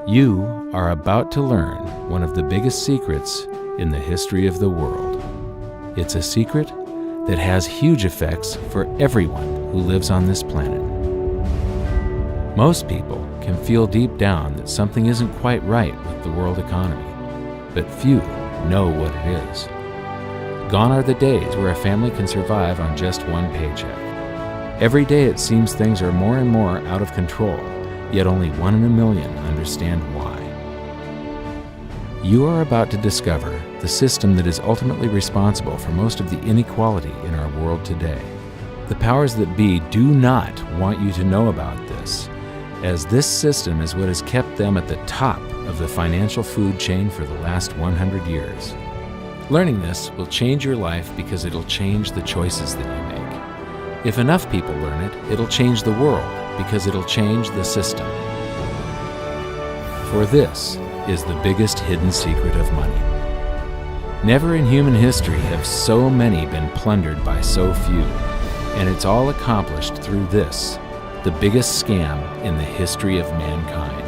You are about to learn one of the biggest secrets in the history of the world. It's a secret that has huge effects for everyone who lives on this planet. Most people can feel deep down that something isn't quite right with the world economy, but few know what it is. Gone are the days where a family can survive on just one paycheck. Every day it seems things are more and more out of control, yet only 1 in a million understand why. You are about to discover the system that is ultimately responsible for most of the inequality in our world today. The powers that be do not want you to know about this, as this system is what has kept them at the top of the financial food chain for the last 100 years. Learning this will change your life because it'll change the choices that you make. If enough people learn it, it'll change the world because it'll change the system. For this is the biggest hidden secret of money. Never in human history have so many been plundered by so few, and it's all accomplished through this, the biggest scam in the history of mankind.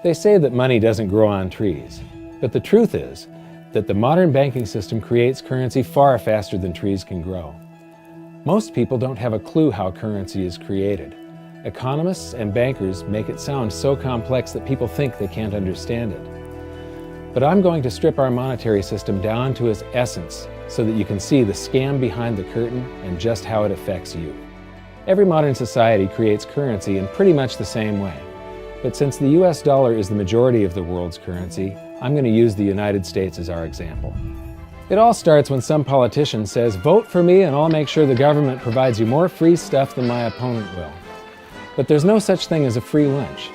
They say that money doesn't grow on trees, but the truth is that the modern banking system creates currency far faster than trees can grow. Most people don't have a clue how currency is created. Economists and bankers make it sound so complex that people think they can't understand it. But I'm going to strip our monetary system down to its essence so that you can see the scam behind the curtain and just how it affects you. Every modern society creates currency in pretty much the same way. But since the US dollar is the majority of the world's currency, I'm going to use the United States as our example. It all starts when some politician says, "Vote for me and I'll make sure the government provides you more free stuff than my opponent will." But there's no such thing as a free lunch.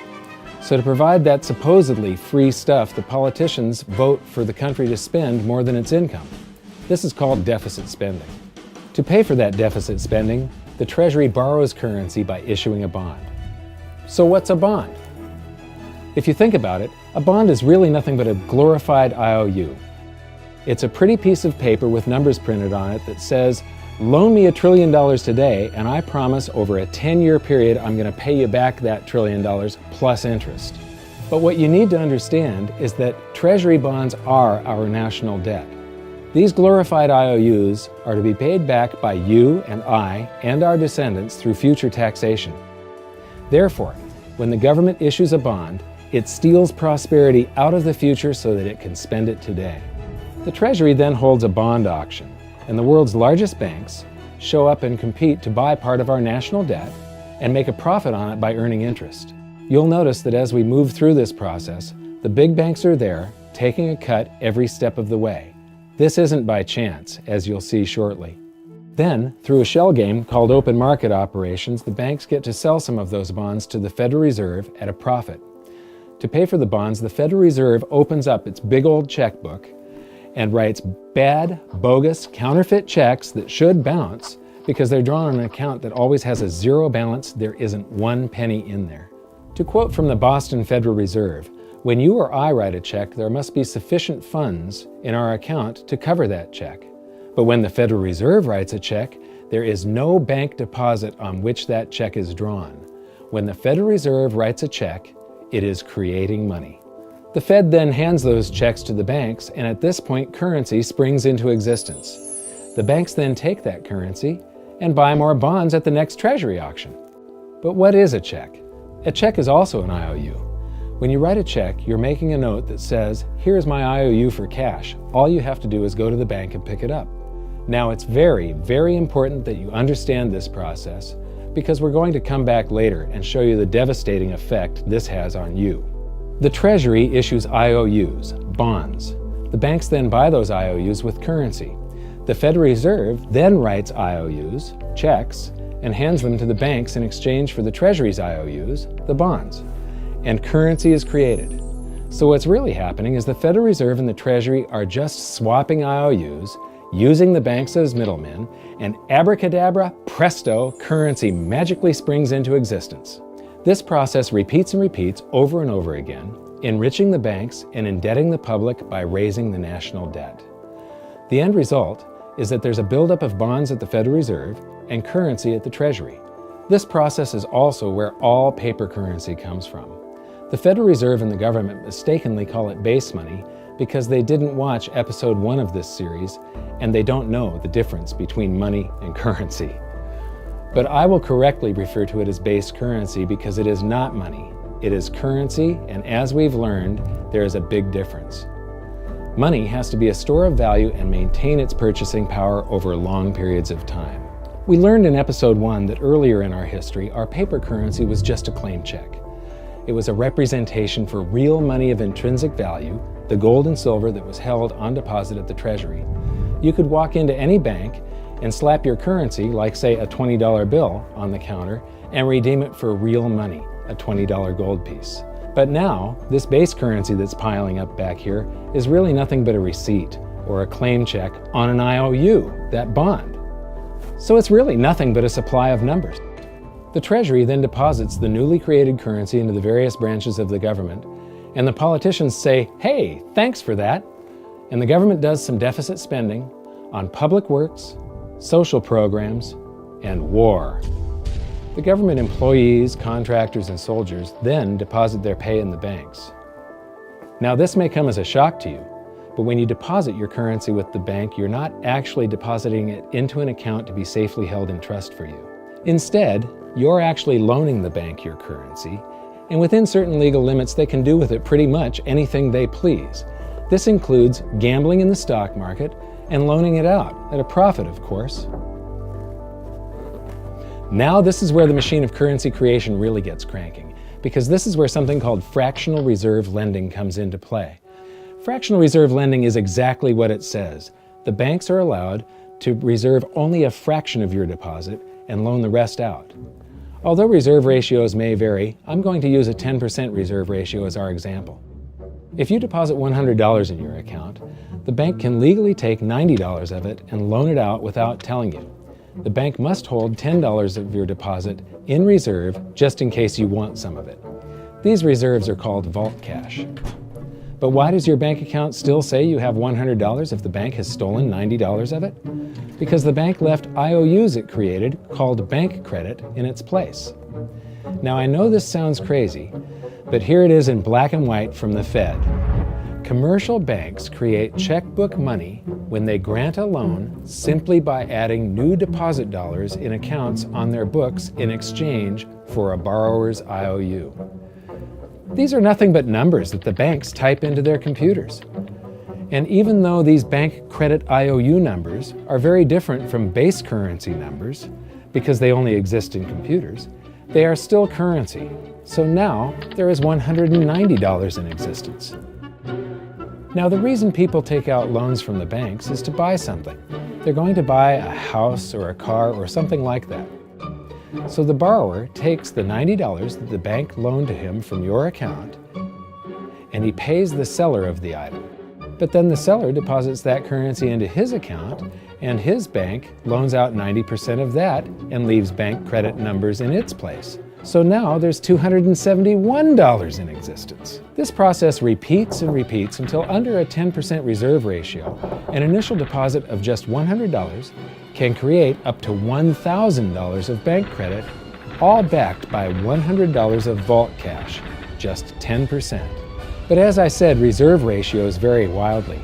So to provide that supposedly free stuff, the politicians vote for the country to spend more than its income. This is called deficit spending. To pay for that deficit spending, the Treasury borrows currency by issuing a bond. So what's a bond? If you think about it, a bond is really nothing but a glorified IOU. It's a pretty piece of paper with numbers printed on it that says, "Loan me $1 trillion today, and I promise over a 10-year period I'm going to pay you back that $1 trillion plus interest." But what you need to understand is that Treasury bonds are our national debt. These glorified IOUs are to be paid back by you and I and our descendants through future taxation. Therefore, when the government issues a bond, it steals prosperity out of the future so that it can spend it today. The Treasury then holds a bond auction, and the world's largest banks show up and compete to buy part of our national debt and make a profit on it by earning interest. You'll notice that as we move through this process, the big banks are there, taking a cut every step of the way. This isn't by chance, as you'll see shortly. Then, through a shell game called open market operations, the banks get to sell some of those bonds to the Federal Reserve at a profit. To pay for the bonds, the Federal Reserve opens up its big old checkbook and writes bad, bogus, counterfeit checks that should bounce because they're drawn on an account that always has a zero balance. There isn't 1 penny in there. To quote from the Boston Federal Reserve, "When you or I write a check, there must be sufficient funds in our account to cover that check. But when the Federal Reserve writes a check, there is no bank deposit on which that check is drawn. When the Federal Reserve writes a check, it is creating money." The Fed then hands those checks to the banks, and at this point, currency springs into existence. The banks then take that currency and buy more bonds at the next Treasury auction. But what is a check? A check is also an IOU. When you write a check, you're making a note that says, "Here's my IOU for cash. All you have to do is go to the bank and pick it up." Now, it's very, very important that you understand this process because we're going to come back later and show you the devastating effect this has on you. The Treasury issues IOUs, bonds. The banks then buy those IOUs with currency. The Federal Reserve then writes IOUs, checks, and hands them to the banks in exchange for the Treasury's IOUs, the bonds. And currency is created. So what's really happening is the Federal Reserve and the Treasury are just swapping IOUs, using the banks as middlemen, and abracadabra, presto, currency magically springs into existence. This process repeats and repeats over and over again, enriching the banks and indebting the public by raising the national debt. The end result is that there's a buildup of bonds at the Federal Reserve, and currency at the Treasury. This process is also where all paper currency comes from. The Federal Reserve and the government mistakenly call it base money because they didn't watch episode 1 of this series and they don't know the difference between money and currency. But I will correctly refer to it as base currency because it is not money. It is currency, and as we've learned, there is a big difference. Money has to be a store of value and maintain its purchasing power over long periods of time. We learned in episode 1 that earlier in our history, our paper currency was just a claim check. It was a representation for real money of intrinsic value, the gold and silver that was held on deposit at the Treasury. You could walk into any bank and slap your currency, like say a $20 bill, on the counter and redeem it for real money, a $20 gold piece. But now, this base currency that's piling up back here is really nothing but a receipt or a claim check on an IOU, that bond. So it's really nothing but a supply of numbers. The Treasury then deposits the newly created currency into the various branches of the government, and the politicians say, "Hey, thanks for that." And the government does some deficit spending on public works, social programs, and war. The government employees, contractors, and soldiers then deposit their pay in the banks. Now, this may come as a shock to you, but when you deposit your currency with the bank, you're not actually depositing it into an account to be safely held in trust for you. Instead, you're actually loaning the bank your currency, and within certain legal limits, they can do with it pretty much anything they please. This includes gambling in the stock market and loaning it out, at a profit, of course. Now this is where the machine of currency creation really gets cranking, because this is where something called fractional reserve lending comes into play. Fractional reserve lending is exactly what it says. The banks are allowed to reserve only a fraction of your deposit and loan the rest out. Although reserve ratios may vary, I'm going to use a 10% reserve ratio as our example. If you deposit $100 in your account, the bank can legally take $90 of it and loan it out without telling you. The bank must hold $10 of your deposit in reserve just in case you want some of it. These reserves are called vault cash. But why does your bank account still say you have $100 if the bank has stolen $90 of it? Because the bank left IOUs it created, called bank credit, in its place. Now I know this sounds crazy, but here it is in black and white from the Fed. Commercial banks create checkbook money when they grant a loan simply by adding new deposit dollars in accounts on their books in exchange for a borrower's IOU. These are nothing but numbers that the banks type into their computers. And even though these bank credit IOU numbers are very different from base currency numbers, because they only exist in computers, they are still currency. So now there is $190 in existence. Now, the reason people take out loans from the banks is to buy something. They're going to buy a house or a car or something like that. So the borrower takes the $90 that the bank loaned to him from your account, and he pays the seller of the item. But then the seller deposits that currency into his account, and his bank loans out 90% of that and leaves bank credit numbers in its place. So now there's $271 in existence. This process repeats and repeats until under a 10% reserve ratio, an initial deposit of just $100 can create up to $1,000 of bank credit, all backed by $100 of vault cash, just 10%. But as I said, reserve ratios vary wildly.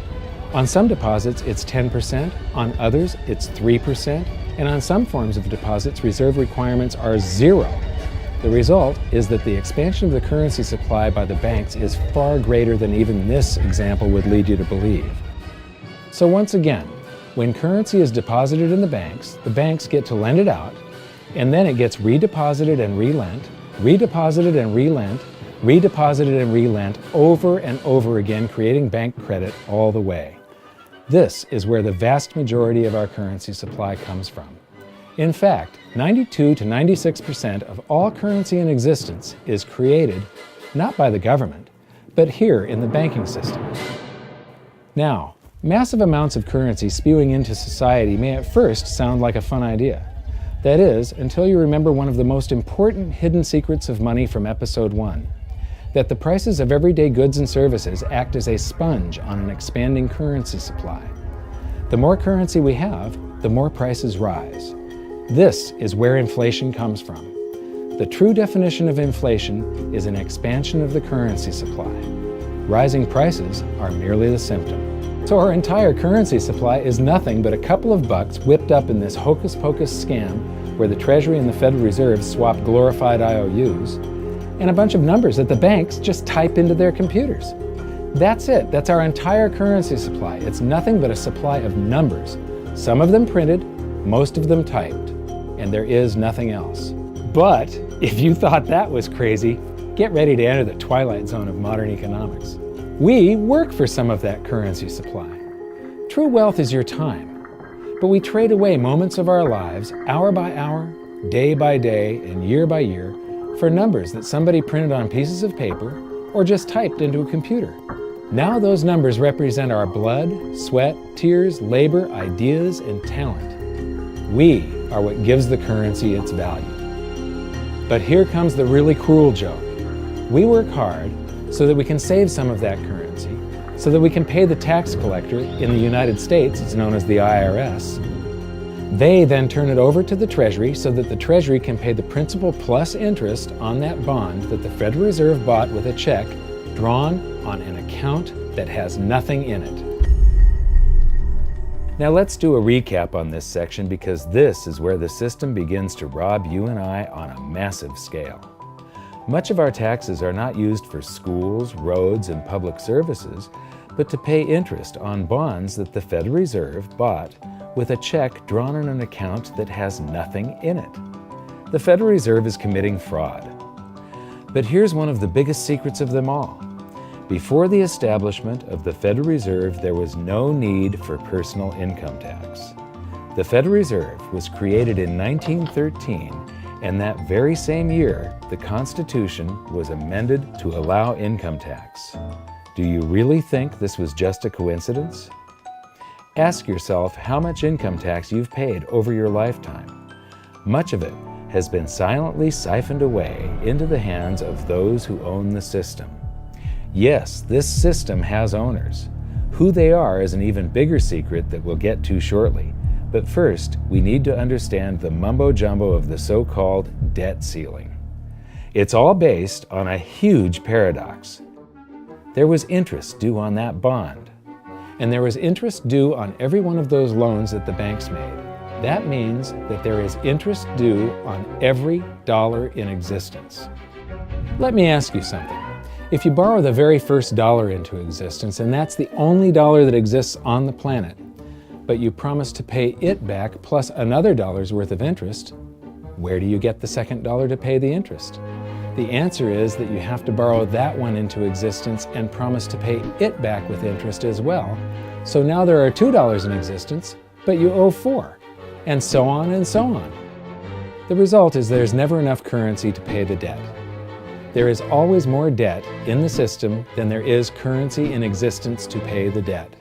On some deposits, it's 10%, on others, it's 3%, and on some forms of deposits, reserve requirements are 0. The result is that the expansion of the currency supply by the banks is far greater than even this example would lead you to believe. So once again, when currency is deposited in the banks get to lend it out, and then it gets redeposited and relent, redeposited and relent, redeposited and relent over and over again, creating bank credit all the way. This is where the vast majority of our currency supply comes from. In fact, 92 to 96% of all currency in existence is created not by the government, but here in the banking system. Now, massive amounts of currency spewing into society may at first sound like a fun idea. That is, until you remember one of the most important hidden secrets of money from episode 1, that the prices of everyday goods and services act as a sponge on an expanding currency supply. The more currency we have, the more prices rise. This is where inflation comes from. The true definition of inflation is an expansion of the currency supply. Rising prices are merely the symptom. So our entire currency supply is nothing but a couple of bucks whipped up in this hocus-pocus scam where the Treasury and the Federal Reserve swap glorified IOUs, and a bunch of numbers that the banks just type into their computers. That's it. That's our entire currency supply. It's nothing but a supply of numbers. Some of them printed, most of them typed, and there is nothing else. But if you thought that was crazy, get ready to enter the twilight zone of modern economics. We work for some of that currency supply. True wealth is your time, but we trade away moments of our lives, hour by hour, day by day, and year by year, for numbers that somebody printed on pieces of paper or just typed into a computer. Now those numbers represent our blood, sweat, tears, labor, ideas, and talent. We are what gives the currency its value. But here comes the really cruel joke. We work hard so that we can save some of that currency, so that we can pay the tax collector. In the United States, it's known as the IRS. They then turn it over to the Treasury so that the Treasury can pay the principal plus interest on that bond that the Federal Reserve bought with a check drawn on an account that has nothing in it. Now let's do a recap on this section, because this is where the system begins to rob you and I on a massive scale. Much of our taxes are not used for schools, roads, and public services, but to pay interest on bonds that the Federal Reserve bought with a check drawn on an account that has nothing in it. The Federal Reserve is committing fraud. But here's one of the biggest secrets of them all. Before the establishment of the Federal Reserve, there was no need for personal income tax. The Federal Reserve was created in 1913, and that very same year, the Constitution was amended to allow income tax. Do you really think this was just a coincidence? Ask yourself how much income tax you've paid over your lifetime. Much of it has been silently siphoned away into the hands of those who own the system. Yes, this system has owners. Who they are is an even bigger secret that we'll get to shortly. But first, we need to understand the mumbo-jumbo of the so-called debt ceiling. It's all based on a huge paradox. There was interest due on that bond, and there was interest due on every one of those loans that the banks made. That means that there is interest due on every dollar in existence. Let me ask you something. If you borrow the very first dollar into existence, and that's the only dollar that exists on the planet, but you promise to pay it back plus another dollar's worth of interest, where do you get the second dollar to pay the interest? The answer is that you have to borrow that one into existence and promise to pay it back with interest as well. So now there are $2 in existence, but you owe $4, and so on and so on. The result is there's never enough currency to pay the debt. There is always more debt in the system than there is currency in existence to pay the debt.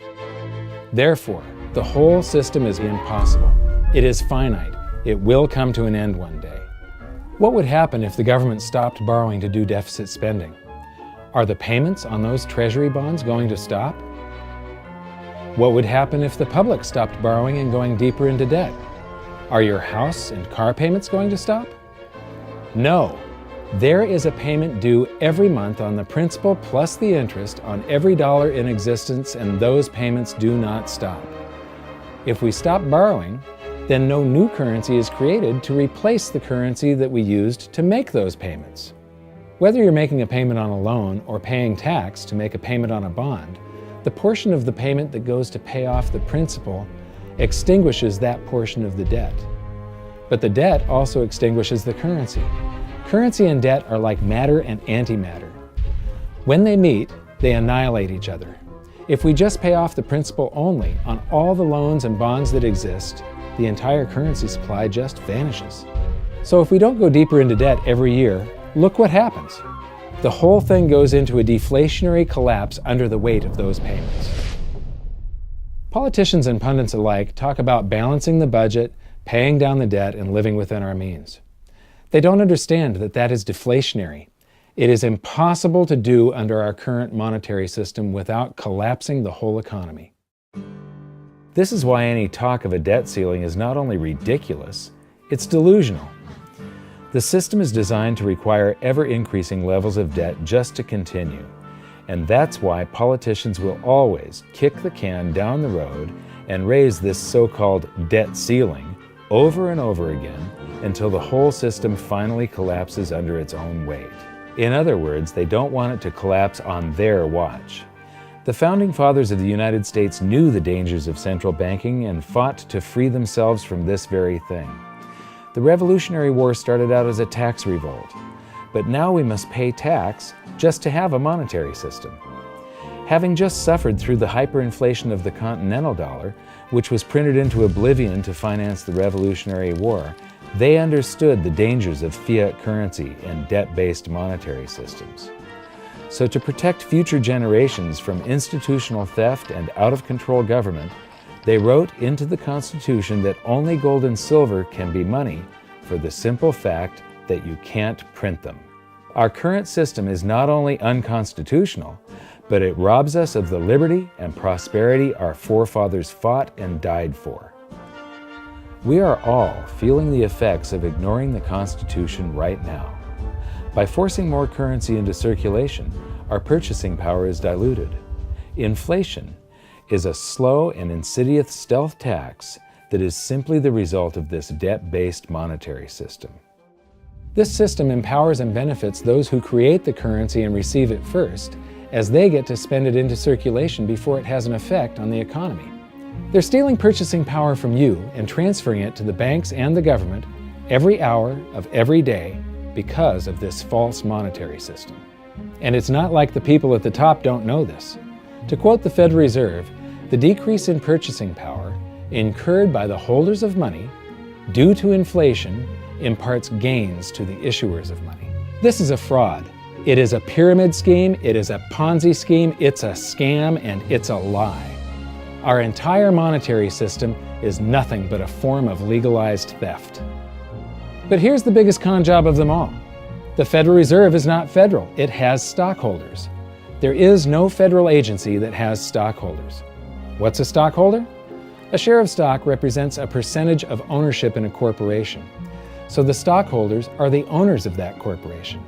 Therefore, the whole system is impossible. It is finite. It will come to an end one day. What would happen if the government stopped borrowing to do deficit spending? Are the payments on those treasury bonds going to stop? What would happen if the public stopped borrowing and going deeper into debt? Are your house and car payments going to stop? No. There is a payment due every month on the principal plus the interest on every dollar in existence, and those payments do not stop. If we stop borrowing, then no new currency is created to replace the currency that we used to make those payments. Whether you're making a payment on a loan or paying tax to make a payment on a bond, the portion of the payment that goes to pay off the principal extinguishes that portion of the debt. But the debt also extinguishes the currency. Currency and debt are like matter and antimatter. When they meet, they annihilate each other. If we just pay off the principal only on all the loans and bonds that exist, the entire currency supply just vanishes. So if we don't go deeper into debt every year, look what happens. The whole thing goes into a deflationary collapse under the weight of those payments. Politicians and pundits alike talk about balancing the budget, paying down the debt, and living within our means. They don't understand that that is deflationary. It is impossible to do under our current monetary system without collapsing the whole economy. This is why any talk of a debt ceiling is not only ridiculous, It's delusional. The system is designed to require ever-increasing levels of debt just to continue. And that's why politicians will always kick the can down the road and raise this so-called debt ceiling over and over again until the whole system finally collapses under its own weight. In other words, they don't want it to collapse on their watch. The Founding Fathers of the United States knew the dangers of central banking and fought to free themselves from this very thing. The Revolutionary War started out as a tax revolt, but now we must pay tax just to have a monetary system. Having just suffered through the hyperinflation of the continental dollar, which was printed into oblivion to finance the Revolutionary War, they understood the dangers of fiat currency and debt-based monetary systems. So to protect future generations from institutional theft and out-of-control government, they wrote into the Constitution that only gold and silver can be money for the simple fact that you can't print them. Our current system is not only unconstitutional, but it robs us of the liberty and prosperity our forefathers fought and died for. We are all feeling the effects of ignoring the Constitution right now. By forcing more currency into circulation, our purchasing power is diluted. Inflation is a slow and insidious stealth tax that is simply the result of this debt-based monetary system. This system empowers and benefits those who create the currency and receive it first, as they get to spend it into circulation before it has an effect on the economy. They're stealing purchasing power from you and transferring it to the banks and the government every hour of every day because of this false monetary system. And it's not like the people at the top don't know this. To quote the Federal Reserve, the decrease in purchasing power incurred by the holders of money due to inflation imparts gains to the issuers of money. This is a fraud. It is a pyramid scheme, it is a Ponzi scheme, it's a scam, and it's a lie. Our entire monetary system is nothing but a form of legalized theft. But here's the biggest con job of them all. The Federal Reserve is not federal, it has stockholders. There is no federal agency that has stockholders. What's a stockholder? A share of stock represents a percentage of ownership in a corporation. So the stockholders are the owners of that corporation.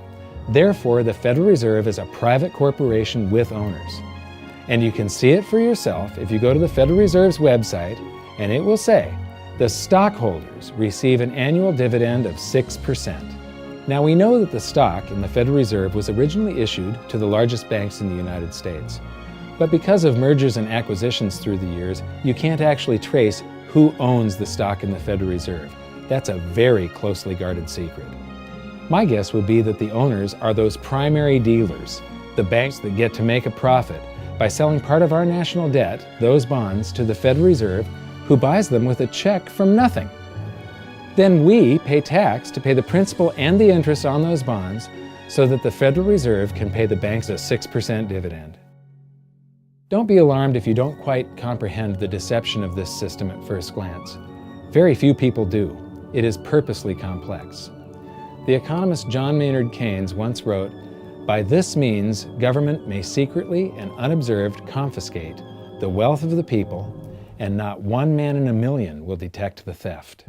Therefore, the Federal Reserve is a private corporation with owners. And you can see it for yourself if you go to the Federal Reserve's website, and it will say, the stockholders receive an annual dividend of 6%. Now we know that the stock in the Federal Reserve was originally issued to the largest banks in the United States. But because of mergers and acquisitions through the years, you can't actually trace who owns the stock in the Federal Reserve. That's a very closely guarded secret. My guess would be that the owners are those primary dealers, the banks that get to make a profit by selling part of our national debt, those bonds, to the Federal Reserve, who buys them with a check from nothing. Then we pay tax to pay the principal and the interest on those bonds so that the Federal Reserve can pay the banks a 6% dividend. Don't be alarmed if you don't quite comprehend the deception of this system at first glance. Very few people do. It is purposely complex. The economist John Maynard Keynes once wrote, "By this means, government may secretly and unobserved confiscate the wealth of the people, and not one man in a million will detect the theft."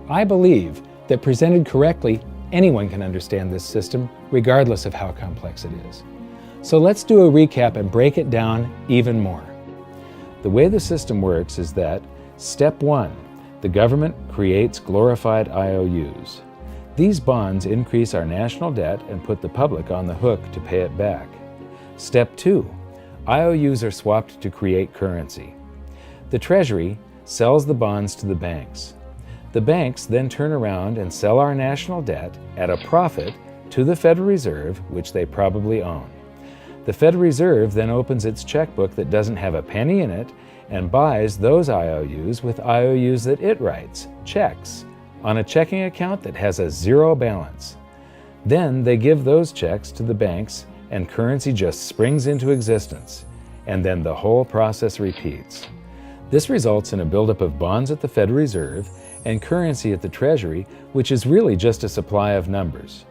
I believe that presented correctly, anyone can understand this system, regardless of how complex it is. So let's do a recap and break it down even more. The way the system works is that, step 1, the government creates glorified IOUs. These bonds increase our national debt and put the public on the hook to pay it back. Step 2, IOUs are swapped to create currency. The Treasury sells the bonds to the banks. The banks then turn around and sell our national debt at a profit to the Federal Reserve, which they probably own. The Federal Reserve then opens its checkbook that doesn't have a penny in it and buys those IOUs with IOUs that it writes, checks, on a checking account that has a zero balance. Then they give those checks to the banks and currency just springs into existence, and then the whole process repeats. This results in a buildup of bonds at the Federal Reserve and currency at the Treasury, which is really just a supply of numbers.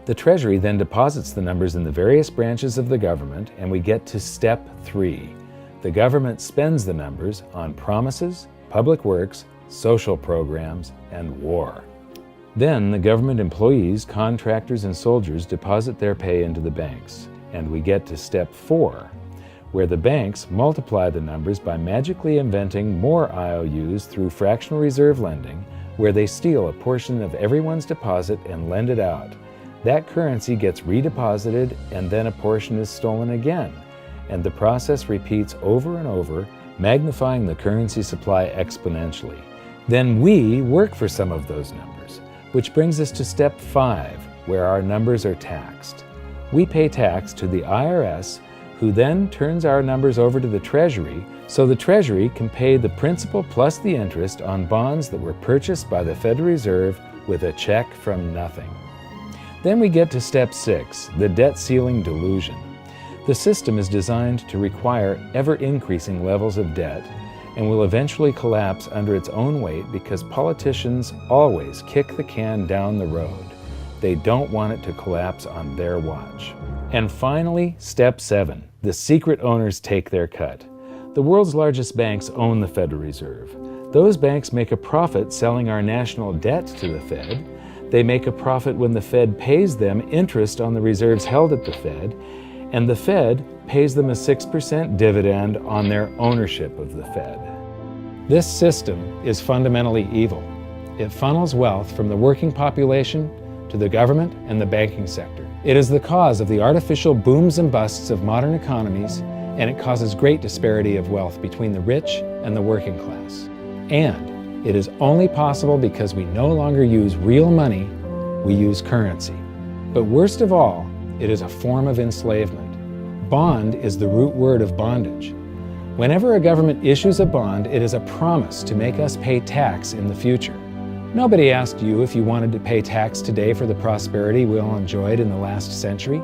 The Treasury then deposits the numbers in the various branches of the government, and we get to step 3. The government spends the numbers on promises, public works, social programs, and war. Then the government employees, contractors, and soldiers deposit their pay into the banks. And we get to step 4, where the banks multiply the numbers by magically inventing more IOUs through fractional reserve lending, where they steal a portion of everyone's deposit and lend it out. That currency gets redeposited, and then a portion is stolen again. And the process repeats over and over, magnifying the currency supply exponentially. Then we work for some of those numbers, which brings us to step 5, where our numbers are taxed. We pay tax to the IRS, who then turns our numbers over to the Treasury, so the Treasury can pay the principal plus the interest on bonds that were purchased by the Federal Reserve with a check from nothing. Then we get to step 6, the debt ceiling delusion. The system is designed to require ever-increasing levels of debt and will eventually collapse under its own weight because politicians always kick the can down the road. They don't want it to collapse on their watch. And finally, step 7, the secret owners take their cut. The world's largest banks own the Federal Reserve. Those banks make a profit selling our national debt to the Fed. They make a profit when the Fed pays them interest on the reserves held at the Fed, and the Fed pays them a 6% dividend on their ownership of the Fed. This system is fundamentally evil. It funnels wealth from the working population to the government and the banking sector. It is the cause of the artificial booms and busts of modern economies, and it causes great disparity of wealth between the rich and the working class. And it is only possible because we no longer use real money, we use currency. But worst of all, it is a form of enslavement. Bond is the root word of bondage. Whenever a government issues a bond, it is a promise to make us pay tax in the future. Nobody asked you if you wanted to pay tax today for the prosperity we all enjoyed in the last century.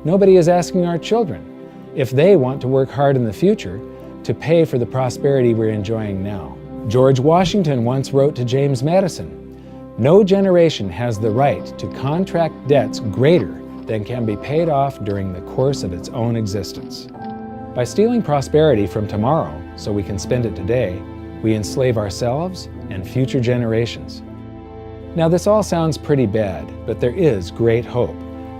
Nobody is asking our children if they want to work hard in the future to pay for the prosperity we're enjoying now. George Washington once wrote to James Madison, "No generation has the right to contract debts greater than can be paid off during the course of its own existence." By stealing prosperity from tomorrow so we can spend it today, we enslave ourselves and future generations. Now this all sounds pretty bad, but there is great hope,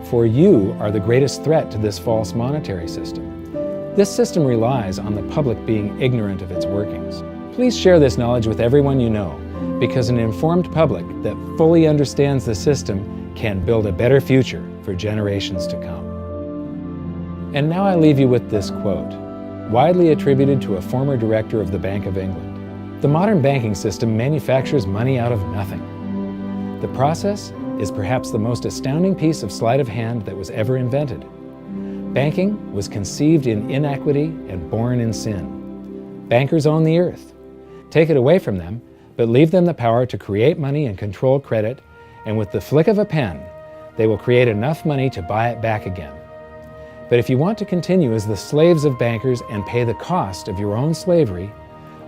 for you are the greatest threat to this false monetary system. This system relies on the public being ignorant of its workings. Please share this knowledge with everyone you know, because an informed public that fully understands the system can build a better future for generations to come. And now I leave you with this quote, widely attributed to a former director of the Bank of England. The modern banking system manufactures money out of nothing. The process is perhaps the most astounding piece of sleight of hand that was ever invented. Banking was conceived in inequity and born in sin. Bankers own the earth. Take it away from them, but leave them the power to create money and control credit, and with the flick of a pen, they will create enough money to buy it back again. But if you want to continue as the slaves of bankers and pay the cost of your own slavery,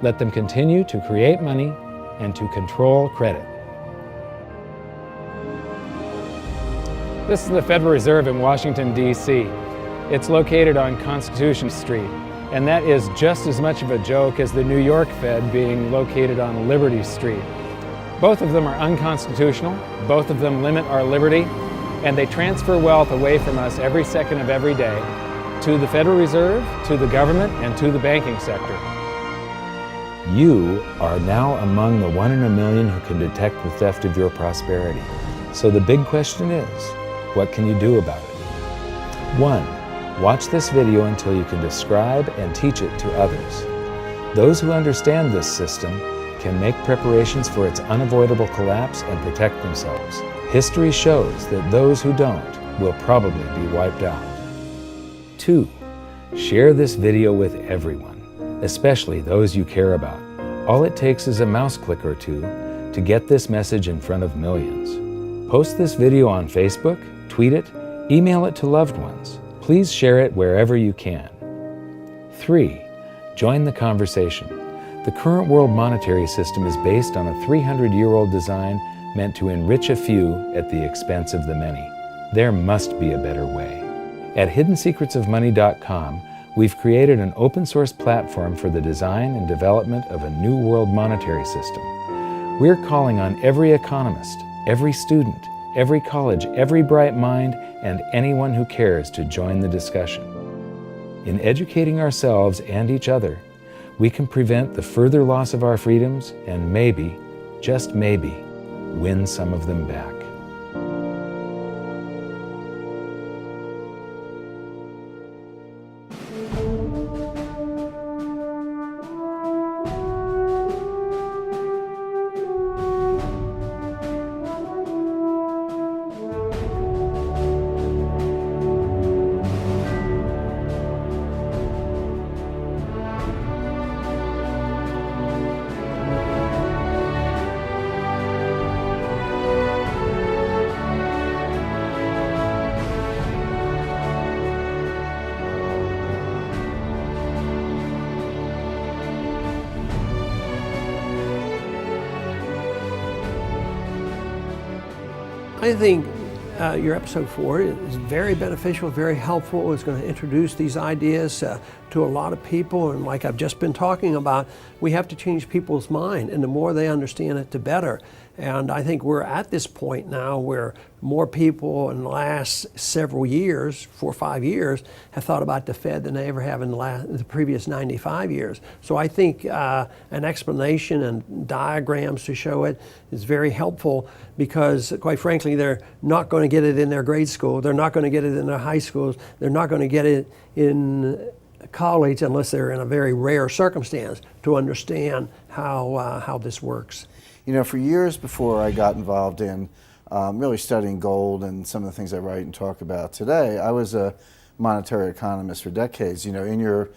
let them continue to create money and to control credit. This is the Federal Reserve in Washington, D.C. It's located on Constitution Street, and that is just as much of a joke as the New York Fed being located on Liberty Street. Both of them are unconstitutional, both of them limit our liberty, and they transfer wealth away from us every second of every day to the Federal Reserve, to the government, and to the banking sector. You are now among the 1 in a million who can detect the theft of your prosperity. So the big question is, what can you do about it? 1. Watch this video until you can describe and teach it to others. Those who understand this system can make preparations for its unavoidable collapse and protect themselves. History shows that those who don't will probably be wiped out. 2. Share this video with everyone, especially those you care about. All it takes is a mouse click or two to get this message in front of millions. Post this video on Facebook, tweet it, email it to loved ones. Please share it wherever you can. 3. Join the conversation. The current world monetary system is based on a 300-year-old design meant to enrich a few at the expense of the many. There must be a better way. At hiddensecretsofmoney.com, we've created an open-source platform for the design and development of a new world monetary system. We're calling on every economist, every student, every college, every bright mind, and anyone who cares to join the discussion. In educating ourselves and each other, we can prevent the further loss of our freedoms and maybe, just maybe, win some of them back. I think your episode 4 is very beneficial, very helpful. It's going to introduce these ideas to a lot of people, and like I've just been talking about, we have to change people's mind, and the more they understand it, the better. And I think we're at this point now where more people in the last several years, 4 or 5 years, have thought about the Fed than they ever have in the previous 95 years. So I think an explanation and diagrams to show it is very helpful, because quite frankly, they're not going to get it in their grade school. They're not going to get it in their high schools. They're not going to get it in college unless they're in a very rare circumstance to understand how this works. You know, for years before I got involved in really studying gold and some of the things I write and talk about today, I was a monetary economist for decades. You know, in your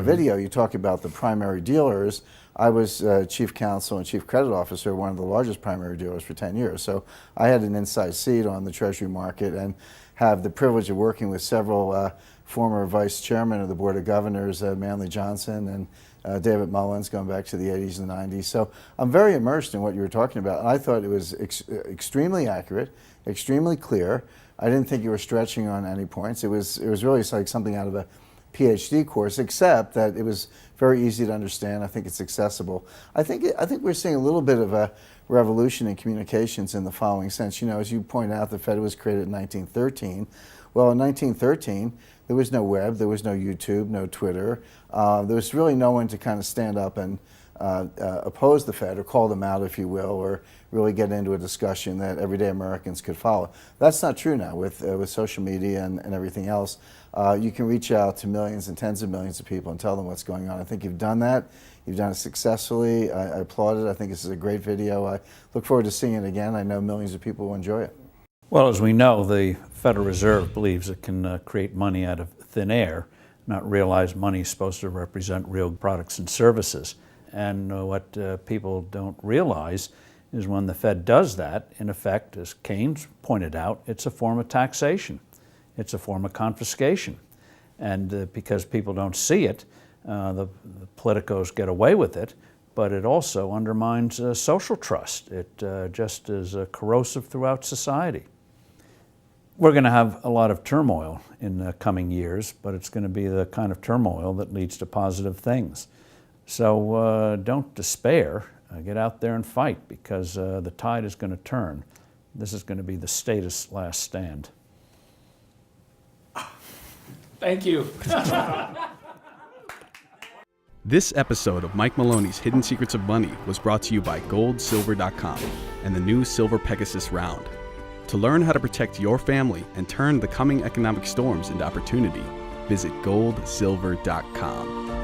video, you talk about the primary dealers. I was chief counsel and chief credit officer, one of the largest primary dealers for 10 years. So I had an inside seat on the Treasury market and have the privilege of working with several former vice chairmen of the Board of Governors, Manley Johnson and David Mullins, going back to the 80s and 90s. So I'm very immersed in what you were talking about. And I thought it was extremely accurate, extremely clear. I didn't think you were stretching on any points. It was really like something out of a PhD course, except that it was very easy to understand. I think it's accessible. I think we're seeing a little bit of a revolution in communications in the following sense. You know, as you point out, the Fed was created in 1913. Well, in 1913, there was no web, there was no YouTube, no Twitter. There was really no one to kind of stand up and oppose the Fed or call them out, if you will, or really get into a discussion that everyday Americans could follow. That's not true now with social media and everything else. You can reach out to millions and tens of millions of people and tell them what's going on. I think you've done that. You've done it successfully. I applaud it. I think this is a great video. I look forward to seeing it again. I know millions of people will enjoy it. Well, as we know, the Federal Reserve believes it can create money out of thin air, not realize money is supposed to represent real products and services. And what people don't realize is when the Fed does that, in effect, as Keynes pointed out, it's a form of taxation. It's a form of confiscation. And because people don't see it, the politicos get away with it, but it also undermines social trust. It just is corrosive throughout society. We're going to have a lot of turmoil in the coming years, but it's going to be the kind of turmoil that leads to positive things. So don't despair. Get out there and fight, because the tide is going to turn. This is going to be the statist's last stand. Thank you. This episode of Mike Maloney's Hidden Secrets of Money was brought to you by GoldSilver.com and the new Silver Pegasus Round. To learn how to protect your family and turn the coming economic storms into opportunity, visit GoldSilver.com.